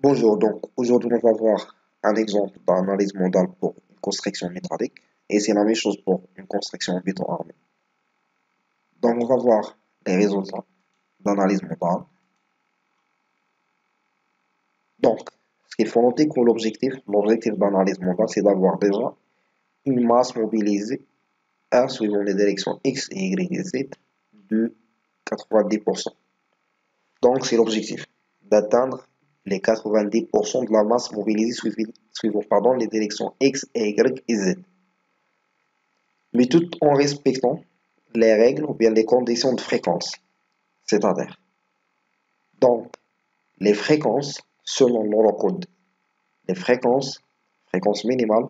Bonjour, donc aujourd'hui on va voir un exemple d'analyse modale pour une construction métallique et c'est la même chose pour une construction en béton armé. Donc on va voir les résultats d'analyse modale. Donc, ce qu'il faut noter que l'objectif d'analyse modale c'est d'avoir déjà une masse mobilisée R suivant les directions X et Y et Z de 90%. Donc c'est l'objectif d'atteindre les 90% de la masse mobilisée suivant les directions X, Y et Z. Mais tout en respectant les règles ou bien les conditions de fréquence. C'est-à-dire, donc, les fréquences, selon l'horocode, les fréquence minimale,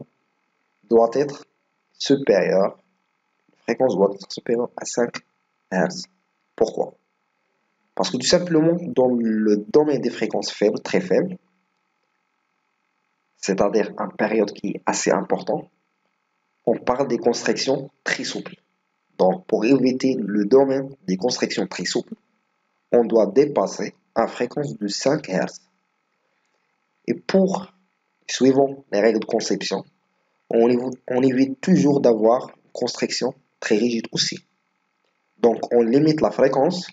doit être supérieure, la fréquence doit être supérieure à 5 Hz. Pourquoi? Parce que tout simplement, dans le domaine des fréquences faibles, très faibles, c'est-à-dire une période qui est assez importante, on parle des constructions très souples. Donc, pour éviter le domaine des constructions très souples, on doit dépasser une fréquence de 5 Hz. Et suivant les règles de conception, on évite toujours d'avoir une construction très rigide aussi. Donc, on limite la fréquence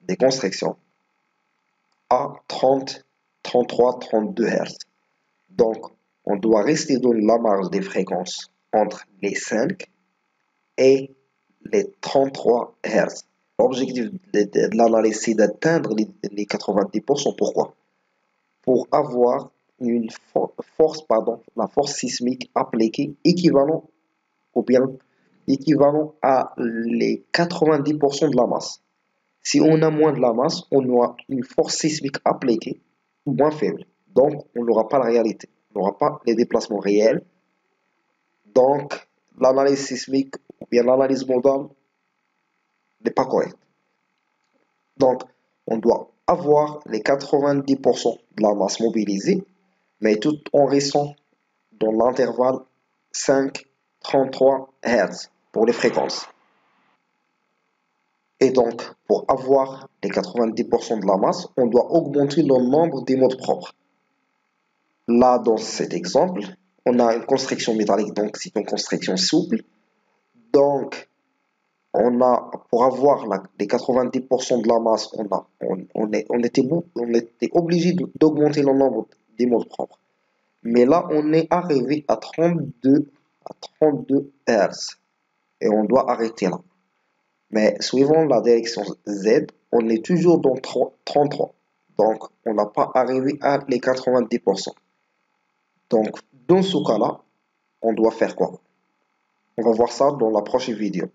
des constructions à 30, 33, 32 Hz. Donc, on doit rester dans la marge des fréquences entre les 5 et les 33 Hz. L'objectif de l'analyse, c'est d'atteindre les 90%. Pourquoi? Pour avoir une la force sismique appliquée équivalent à les 90% de la masse. Si on a moins de la masse, on aura une force sismique appliquée moins faible. Donc, on n'aura pas la réalité. On n'aura pas les déplacements réels. Donc, l'analyse sismique ou bien l'analyse modale n'est pas correcte. Donc, on doit avoir les 90% de la masse mobilisée, mais tout en restant dans l'intervalle 5-33 Hz pour les fréquences. Et donc, pour avoir les 90% de la masse, on doit augmenter le nombre des modes propres. Là, dans cet exemple, on a une construction métallique, donc c'est une construction souple. Donc, pour avoir les 90% de la masse, on était obligé d'augmenter le nombre des modes propres. Mais là, on est arrivé à 32 Hz. Et on doit arrêter là. Mais suivant la direction Z, on est toujours dans 33. Donc, on n'a pas arrivé à les 90%. Donc, dans ce cas-là, on doit faire quoi? On va voir ça dans la prochaine vidéo.